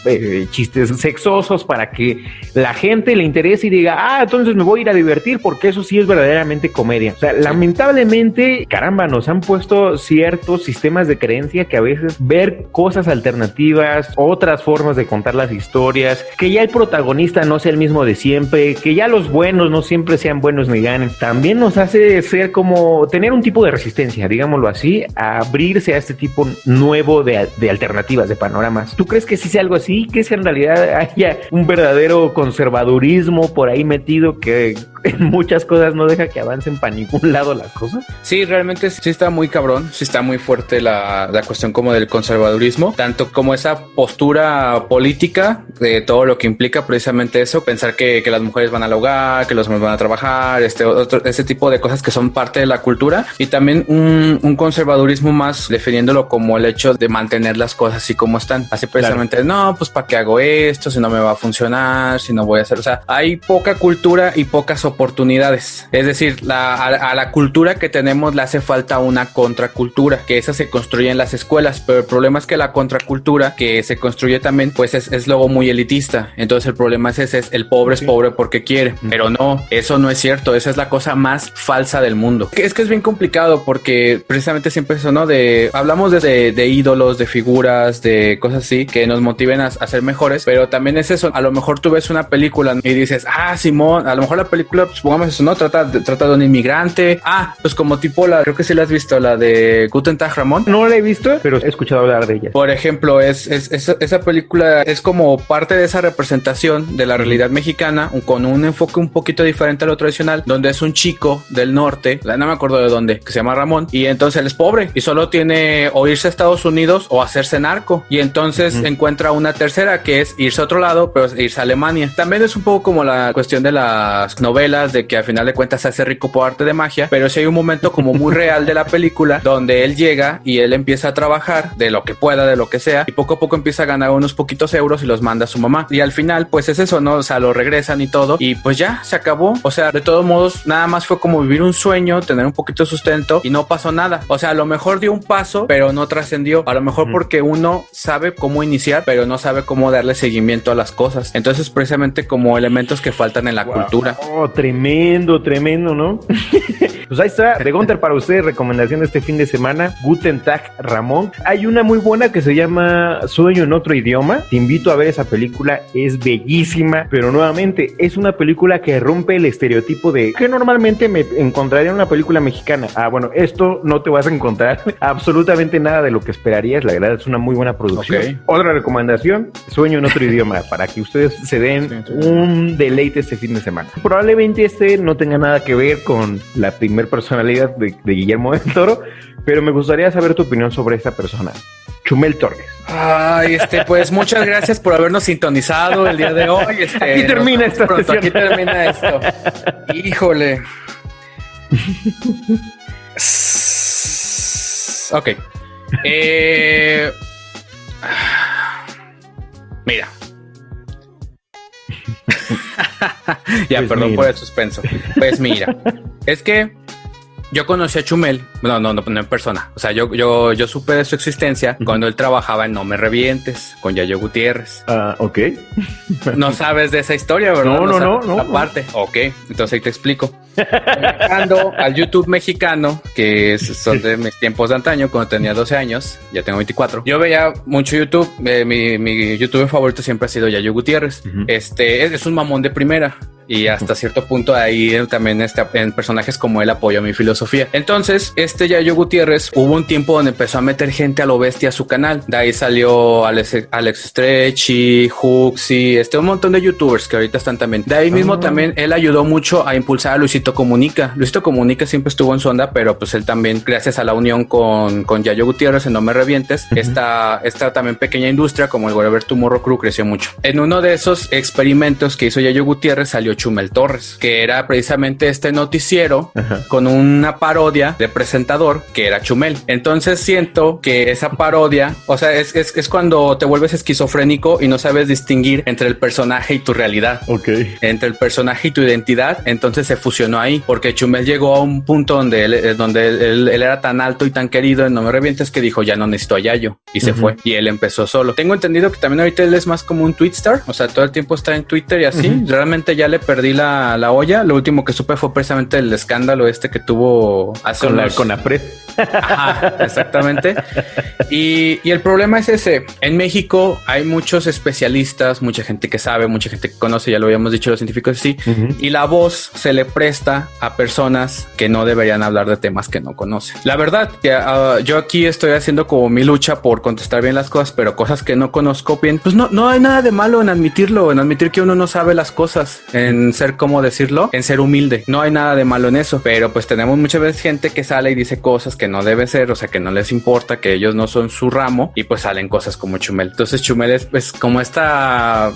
chistes sexosos para que la gente le interese y diga, entonces me voy a ir a divertir, porque eso sí es verdaderamente comedia. O sea, lamentablemente, caramba, nos han puesto ciertos sistemas de creencia que a veces ver cosas alternativas, otras formas de contar las historias, que ya el protagonista no sea el mismo de siempre, que ya los buenos no siempre sean buenos ni ganen, también nos hace ser como tener un tipo de resistencia, digámoslo así, a abrirse a este tipo nuevo de alternativas, de panoramas. ¿Tú crees que sí sea algo así? ¿Que si en realidad haya un verdadero conservadurismo por ahí metido que en muchas cosas no deja que avancen para ningún lado las cosas.
Sí, realmente sí está muy cabrón, sí está muy fuerte la cuestión como del conservadurismo, tanto como esa postura política de todo lo que implica precisamente eso, pensar que las mujeres van al hogar, que los hombres van a trabajar, ese tipo de cosas que son parte de la cultura, y también un conservadurismo más definiéndolo como el hecho de mantener las cosas así como están, así precisamente, claro. No, pues ¿para qué hago esto? Si no me va a funcionar, si no voy a hacer, o sea, hay poca cultura y pocas oportunidades, es decir, a la cultura que tenemos le hace falta una contracultura, que esa se construye en las escuelas, pero el problema es que la contracultura que se construye también, pues es luego muy elitista, entonces el problema es ese, es el pobre es pobre porque quiere, pero no, eso no es cierto, esa es la cosa más falsa del mundo. Es que es bien complicado porque precisamente siempre eso, ¿no? Hablamos de ídolos, de figuras, de cosas así que nos motiven a ser mejores, pero también es eso, a lo mejor tú ves una película y dices, Simón, a lo mejor la película, pues pongamos eso, ¿no? Trata de un inmigrante, pues como tipo creo que sí la has visto, la de Guten Tag Ramón.
No la he visto, pero he escuchado hablar de ella.
Por ejemplo, esa película es como parte de esa representación de la realidad mexicana con un enfoque un poquito diferente a lo tradicional, donde es un chico del norte, no me acuerdo de dónde, que se llama Ramón, y entonces él es pobre y solo tiene o irse a Estados Unidos o hacerse narco, y entonces encuentra una tercera que es irse a otro lado, pero irse a Alemania. También es un poco como la cuestión de las novelas, de que al final de cuentas se hace rico por arte de magia, pero sí hay un momento como muy real de la película donde él llega y él empieza a trabajar de lo que pueda, de lo que sea, y poco a poco empieza a ganar unos poquitos euros y los manda a su mamá, y al final pues es eso, ¿no? O sea, lo regresan y todo, y pues ya se acabó. O sea, de todos modos nada más fue como vivir un sueño, tener un poquito de sustento y no pasó nada. O sea, a lo mejor dio un paso pero no trascendió, a lo mejor porque uno sabe cómo iniciar pero no sabe cómo darle seguimiento a las cosas. Entonces precisamente como elementos que faltan en la cultura.
Tremendo, ¿no? Pues ahí está, de Gunter para ustedes, recomendación de este fin de semana, Guten Tag Ramón. Hay una muy buena que se llama Sueño en otro idioma, te invito a ver esa película, es bellísima, pero nuevamente es una película que rompe el estereotipo de que normalmente me encontraría en una película mexicana. Bueno, esto no te vas a encontrar absolutamente nada de lo que esperarías, la verdad es una muy buena producción. Okay. Otra recomendación, Sueño en otro idioma, para que ustedes se den un deleite este fin de semana. Probablemente no tenga nada que ver con la primer personalidad de Guillermo del Toro, pero me gustaría saber tu opinión sobre esta persona, Chumel Torres.
Ay, pues muchas gracias por habernos sintonizado el día de hoy.
Aquí termina esta sesión.
Aquí termina esto. Híjole. Ok. Mira. Ya, pues perdón por el suspenso. Pues mira, es que yo conocí a Chumel, no en persona. O sea, yo supe de su existencia cuando él trabajaba en No Me Revientes con Yayo Gutiérrez.
Ok.
No sabes de esa historia, ¿verdad?
No.
Aparte. Ok, entonces ahí te explico. Entrando al YouTube mexicano, que son de mis tiempos de antaño, cuando tenía 12 años, ya tengo 24. Yo veía mucho YouTube. Mi YouTuber favorito siempre ha sido Yayo Gutiérrez. Es un mamón de primera. Y hasta cierto punto ahí también en personajes como él apoyó mi filosofía. Entonces, Yayo Gutiérrez, hubo un tiempo donde empezó a meter gente a lo bestia a su canal. De ahí salió Alex Stretchy, Huxi, un montón de youtubers que ahorita están también. De ahí mismo también él ayudó mucho a impulsar a Luisito Comunica. Luisito Comunica siempre estuvo en su onda, pero pues él también, gracias a la unión con Yayo Gutiérrez en No Me Revientes, esta también pequeña industria como el Whatever Tomorrow Crew creció mucho. En uno de esos experimentos que hizo Yayo Gutiérrez salió Chumel Torres, que era precisamente este noticiero con una parodia de presentador que era Chumel. Entonces siento que esa parodia, o sea, es cuando te vuelves esquizofrénico y no sabes distinguir entre el personaje y tu realidad. Entre el personaje y tu identidad. Entonces se fusionó ahí, porque Chumel llegó a un punto donde él era tan alto y tan querido en No Me Revientes que dijo, ya no necesito a Yayo, y se fue, y él empezó solo. Tengo entendido que también ahorita él es más como un tweetstar, o sea, todo el tiempo está en Twitter y así. Realmente ya le perdí la olla. Lo último que supe fue precisamente el escándalo que tuvo hace
con la CONAPRED.
Ajá, exactamente. Y el problema es ese. En México hay muchos especialistas, mucha gente que sabe, mucha gente que conoce, ya lo habíamos dicho los científicos, sí. Y la voz se le presta a personas que no deberían hablar de temas que no conocen. La verdad, que yo aquí estoy haciendo como mi lucha por contestar bien las cosas, pero cosas que no conozco bien, pues no hay nada de malo en admitirlo, en admitir que uno no sabe las cosas, en ser, ¿cómo decirlo? En ser humilde. No hay nada de malo en eso, pero pues tenemos muchas veces gente que sale y dice cosas que no debe ser, o sea, que no les importa, que ellos no son su ramo, y pues salen cosas como Chumel. Entonces Chumel es pues como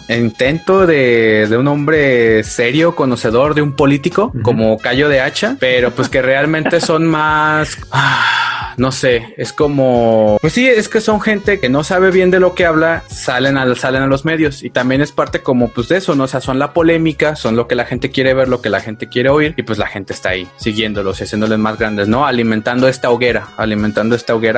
intento de un hombre serio, conocedor, de un político, como Cayo de Hacha, pero pues que realmente son más... no sé, es como... Pues sí, es que son gente que no sabe bien de lo que habla, salen a los medios, y también es parte como pues de eso, ¿no? O sea, son la polémica, son lo que la gente quiere ver, lo que la gente quiere oír, y pues la gente está ahí siguiéndolos y haciéndoles más grandes, ¿no? Alimentando esta hoguera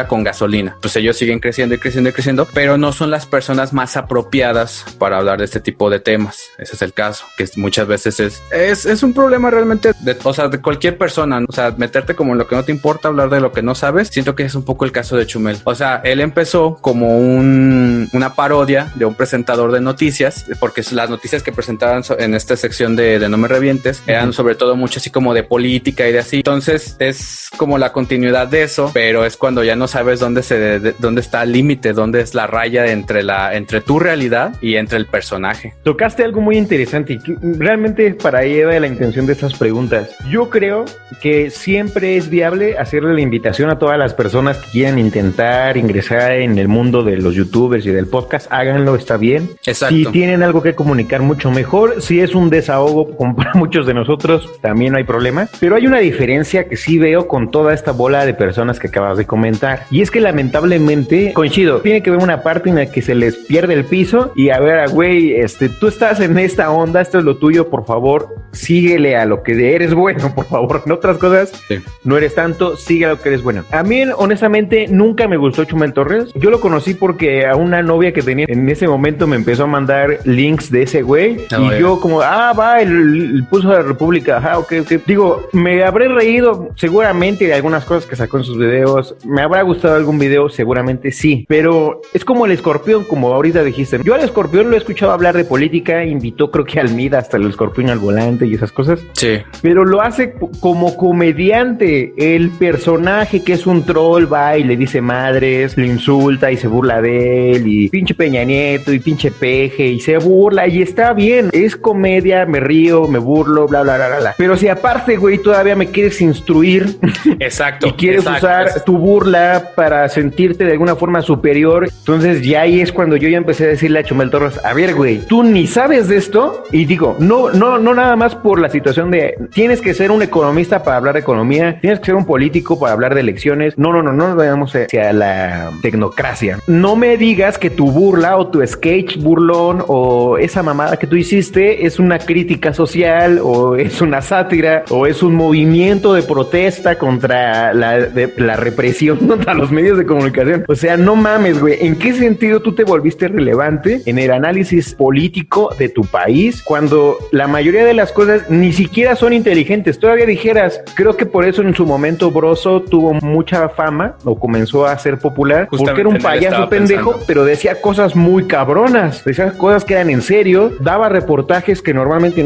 con gasolina. Pues ellos siguen creciendo y creciendo y creciendo, pero no son las personas más apropiadas para hablar de este tipo de temas. Ese es el caso, que muchas veces es un problema realmente de cualquier persona, ¿no? O sea, meterte como en lo que no te importa, hablar de lo que no sabes. Siento que es un poco el caso de Chumel. O sea, él empezó como una parodia de un presentador de noticias, porque las noticias que presentaban en esta sección de No Me Revientes eran sobre todo mucho así como de política y de así. Entonces es como la continuidad de eso, pero es cuando ya no sabes dónde está el límite, dónde es la raya entre tu realidad y entre el personaje.
Tocaste algo muy interesante y realmente para ahí va la intención de estas preguntas. Yo creo que siempre es viable hacerle la invitación a todas las personas que quieran intentar ingresar en el mundo de los youtubers y del podcast. Háganlo, está bien.
Exacto.
Si tienen algo que comunicar, mucho mejor. Si es un desahogo como para muchos de nosotros, también no hay problema. Pero hay una diferencia que sí veo con toda esta bola de personas que acabas de comentar, y es que lamentablemente, coincido, tiene que haber una parte en la que se les pierde el piso y a ver, güey, tú estás en esta onda, esto es lo tuyo, por favor, síguele a lo que eres bueno, por favor. En otras cosas, sí, no eres tanto, sigue a lo que eres bueno. A mí, honestamente, nunca me gustó Chumel Torres. Yo lo conocí porque a una novia que tenía en ese momento me empezó a mandar links de ese güey, y yo como, va, el pulso de la República, ok. Digo, me habré reído seguramente de algunas cosas que sacó en sus videos, me habrá gustado algún video, seguramente sí, pero es como el Escorpión, como ahorita dijiste. Yo al Escorpión lo he escuchado hablar de política, invitó creo que a Almida hasta el Escorpión al volante y esas cosas,
sí,
pero lo hace como comediante. El personaje que es un troll va y le dice madres, le insulta y se burla de él, y pinche Peña Nieto y pinche Peje, y se burla, y está bien, es comedia, me río, me burlo, bla, bla, bla, bla, bla. Pero si aparte, güey, todavía me quieres instruir,
exacto,
y quieres usar tu burla para sentirte de alguna forma superior, entonces ya ahí es cuando yo ya empecé a decirle a Chumel Torres, a ver, güey, tú ni sabes de esto, y digo, no nada más por la situación de tienes que ser un economista para hablar de economía, tienes que ser un político para hablar de elecciones, no nos vayamos hacia la tecnocracia. No me digas que tu burla o tu sketch burlón o esa mamada que tú hiciste es una crítica social o es una sátira o es un movimiento de protesta contra la represión contra los medios de comunicación. O sea, no mames, güey. ¿En qué sentido tú te volviste relevante en el análisis político de tu país cuando la mayoría de las cosas ni siquiera son inteligentes? Todavía dijeras, creo que por eso en su momento Broso tuvo mucha fama o comenzó a ser popular, justamente porque era un payaso pendejo, pero decía cosas muy cabronas, decía cosas que eran en serio, daba reportajes que normalmente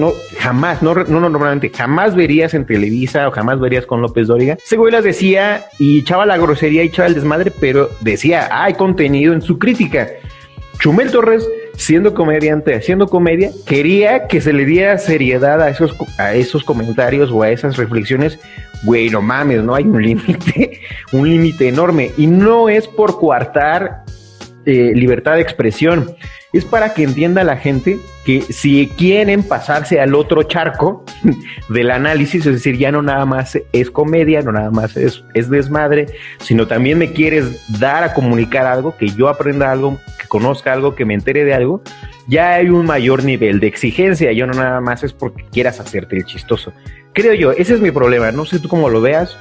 jamás verías en Televisa o jamás verías con López Dóriga. Ese güey las decía y echaba la grosería y echaba el desmadre, pero decía, hay contenido en su crítica. Chumel Torres, siendo comediante, haciendo comedia, quería que se le diera seriedad a esos comentarios o a esas reflexiones. Güey, no mames, no hay un límite enorme, y no es por coartar libertad de expresión, es para que entienda la gente que si quieren pasarse al otro charco del análisis, es decir, ya no nada más es comedia, no nada más es desmadre, sino también me quieres dar a comunicar algo, que yo aprenda algo, que conozca algo, que me entere de algo, ya hay un mayor nivel de exigencia, yo no nada más es porque quieras hacerte el chistoso. Creo yo, ese es mi problema, no sé tú cómo lo veas.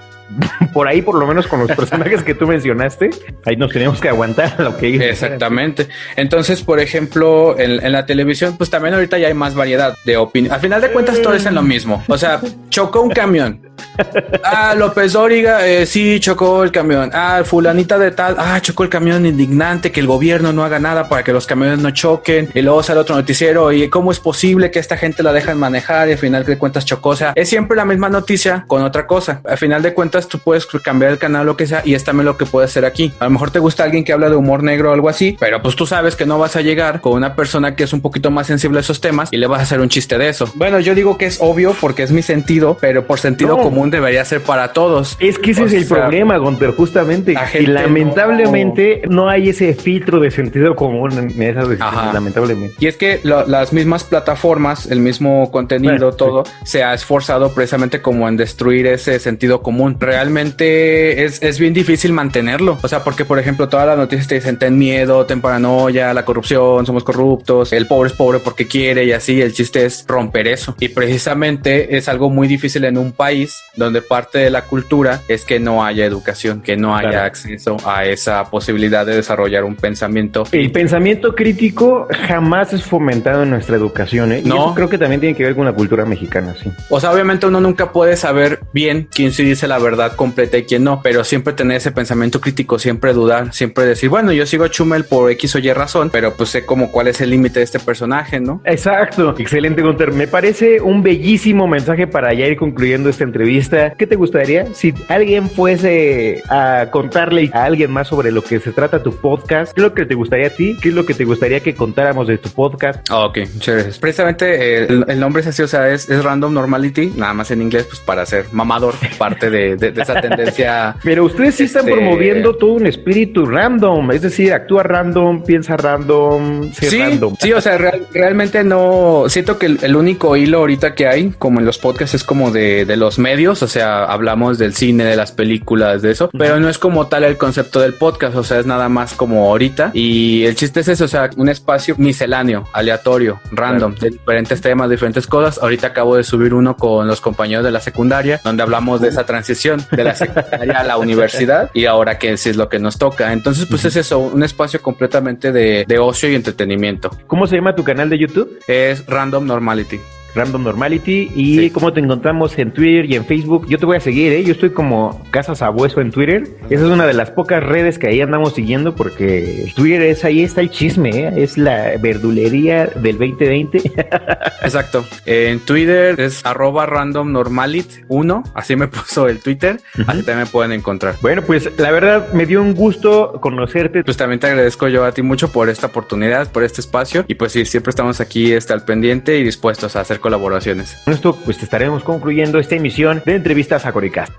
Por ahí, por lo menos con los personajes que tú mencionaste, ahí nos tenemos que aguantar lo que ellos.
Exactamente. Entonces, por ejemplo, en la televisión, pues también ahorita ya hay más variedad de opinión. Al final de cuentas, todo es en lo mismo. O sea, chocó un camión. López Dóriga, sí, chocó el camión. Fulanita de tal, chocó el camión, indignante que el gobierno no haga nada para que los camiones no choquen. Y luego sale otro noticiero y cómo es posible que esta gente la dejan manejar y al final de cuentas chocó. O sea, es siempre la misma noticia con otra cosa. Al final de cuentas tú puedes cambiar el canal, lo que sea, y es también lo que puedes hacer aquí. A lo mejor te gusta alguien que habla de humor negro o algo así, pero pues tú sabes que no vas a llegar con una persona que es un poquito más sensible a esos temas y le vas a hacer un chiste de eso. Bueno, yo digo que es obvio porque es mi sentido, pero por sentido común debería ser para todos.
Es que ese es el problema, Gunter, justamente. Y lamentablemente no hay ese filtro de sentido común en esas decisiones, lamentablemente.
Y es que las mismas plataformas, el mismo contenido, todo, se ha esforzado precisamente como en destruir ese sentido común. Realmente es bien difícil mantenerlo. O sea, porque por ejemplo todas las noticias te dicen ten miedo, ten paranoia, la corrupción, somos corruptos, el pobre es pobre porque quiere y así. El chiste es romper eso. Y precisamente es algo muy difícil en un país donde parte de la cultura es que no haya educación, que no haya acceso a esa posibilidad de desarrollar un pensamiento.
El pensamiento crítico jamás es fomentado en nuestra educación, ¿eh? Y eso creo que también tiene que ver con la cultura mexicana, sí.
O sea, obviamente uno nunca puede saber bien quién sí dice la verdad completa y quién no, pero siempre tener ese pensamiento crítico, siempre dudar, siempre decir, bueno, yo sigo a Chumel por X o Y razón, pero pues sé como cuál es el límite de este personaje, ¿no?
Exacto. Excelente, Gunter. Me parece un bellísimo mensaje para ya ir concluyendo esta entrevista. ¿Qué te gustaría si alguien fuese a contarle a alguien más sobre lo que se trata tu podcast? ¿Qué es lo que te gustaría a ti? ¿Qué es lo que te gustaría que contáramos de tu podcast?
Ok, chévere. Precisamente el nombre es así, o sea, es Random Normality, nada más en inglés, pues para ser mamador, parte de esa tendencia.
Pero ustedes sí están promoviendo todo un espíritu random, es decir, actúa random, piensa random, random.
Sí, o sea, realmente no, siento que el único hilo ahorita que hay, como en los podcasts, es como de los medios, o sea, hablamos del cine, de las películas, de eso, pero no es como tal el concepto del podcast, o sea, es nada más como ahorita, y el chiste es eso, o sea, un espacio misceláneo, aleatorio, random, de diferentes temas, diferentes cosas. Ahorita acabo de subir uno con los compañeros de la secundaria, donde hablamos de esa transición de la secundaria a la universidad, y ahora que sí es lo que nos toca. Entonces, pues es eso, un espacio completamente de ocio y entretenimiento.
¿Cómo se llama tu canal de YouTube?
Es Random Normality.
Random Normality. ¿Y cómo te encontramos en Twitter y en Facebook? Yo te voy a seguir, ¿eh? Yo estoy como Casa Sabueso en Twitter. Esa es una de las pocas redes que ahí andamos siguiendo porque Twitter es ahí está el chisme, ¿eh? Es la verdulería del 2020.
Exacto. En Twitter es @randomnormalit1. Así me puso el Twitter. Así también me pueden encontrar.
Bueno, pues la verdad me dio un gusto conocerte.
Pues también te agradezco yo a ti mucho por esta oportunidad, por este espacio. Y pues sí, siempre estamos aquí al pendiente y dispuestos a hacer colaboraciones.
Con esto pues estaremos concluyendo esta emisión de Entrevistas Agóricas.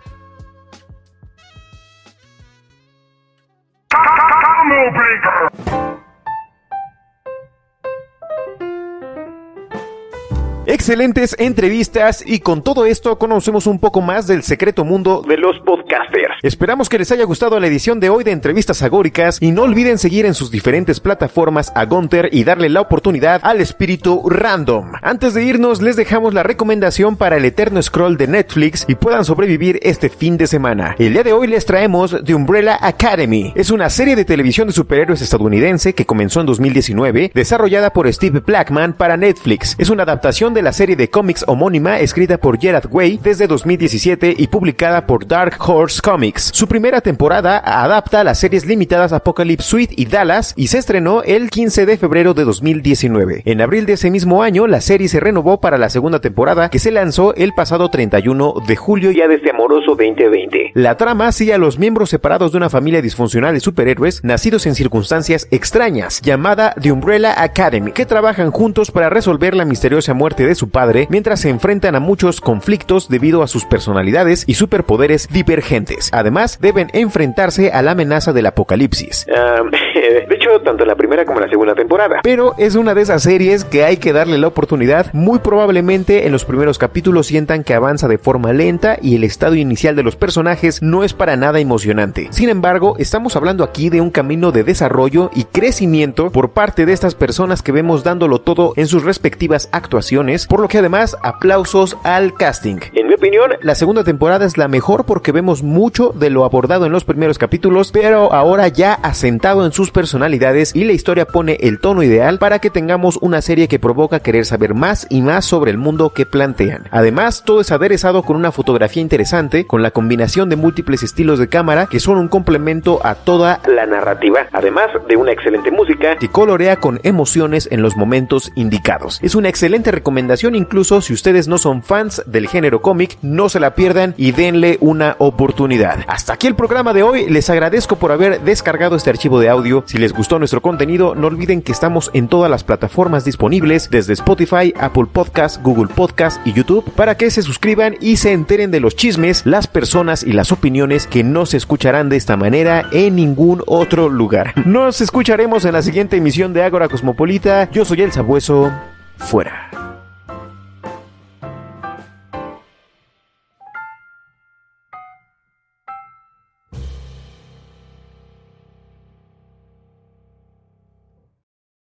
Excelentes entrevistas y con todo esto conocemos un poco más del secreto mundo
de los podcasters.
Esperamos que les haya gustado la edición de hoy de Entrevistas Agóricas y no olviden seguir en sus diferentes plataformas a Gunter y darle la oportunidad al espíritu random. Antes de irnos les dejamos la recomendación para el eterno scroll de Netflix y puedan sobrevivir este fin de semana. El día de hoy les traemos The Umbrella Academy. Es una serie de televisión de superhéroes estadounidense que comenzó en 2019, desarrollada por Steve Blackman para Netflix. Es una adaptación de la serie de cómics homónima escrita por Gerard Way desde 2017 y publicada por Dark Horse Comics. Su primera temporada adapta las series limitadas Apocalypse Suite y Dallas y se estrenó el 15 de febrero de 2019. En abril de ese mismo año, la serie se renovó para la segunda temporada que se lanzó el pasado 31 de julio
ya de este amoroso 2020.
La trama sigue a los miembros separados de una familia disfuncional de superhéroes nacidos en circunstancias extrañas, llamada The Umbrella Academy, que trabajan juntos para resolver la misteriosa muerte de su padre mientras se enfrentan a muchos conflictos debido a sus personalidades y superpoderes divergentes. Además, deben enfrentarse a la amenaza del apocalipsis.
De hecho, tanto en la primera como en la segunda temporada.
Pero es una de esas series que hay que darle la oportunidad. Muy probablemente en los primeros capítulos sientan que avanza de forma lenta y el estado inicial de los personajes no es para nada emocionante. Sin embargo, estamos hablando aquí de un camino de desarrollo y crecimiento por parte de estas personas que vemos dándolo todo en sus respectivas actuaciones
emociones, por lo que además aplausos al casting.
En mi opinión,
La segunda temporada es la mejor porque vemos mucho de lo abordado en los primeros capítulos, pero ahora ya asentado en sus personalidades, y la historia pone el tono ideal para que tengamos una serie que provoca querer saber más y más sobre el mundo que plantean. Además, todo es aderezado con una fotografía interesante, con la combinación de múltiples estilos de cámara que son un complemento a toda
la narrativa, además de una excelente música,
que colorea con emociones en los momentos indicados. Es una excelente recomendación, incluso si ustedes no son fans del género cómic, no se la pierdan y denle una oportunidad. Hasta aquí el programa de hoy, les agradezco por haber descargado este archivo de audio. Si les gustó nuestro contenido, no olviden que estamos en todas las plataformas disponibles, desde Spotify, Apple Podcast, Google Podcast y YouTube, para que se suscriban y se enteren de los chismes, las personas y las opiniones que no se escucharán de esta manera en ningún otro lugar. Nos escucharemos en la siguiente emisión de Ágora Cosmopolita. Yo soy El Sabueso, fuera.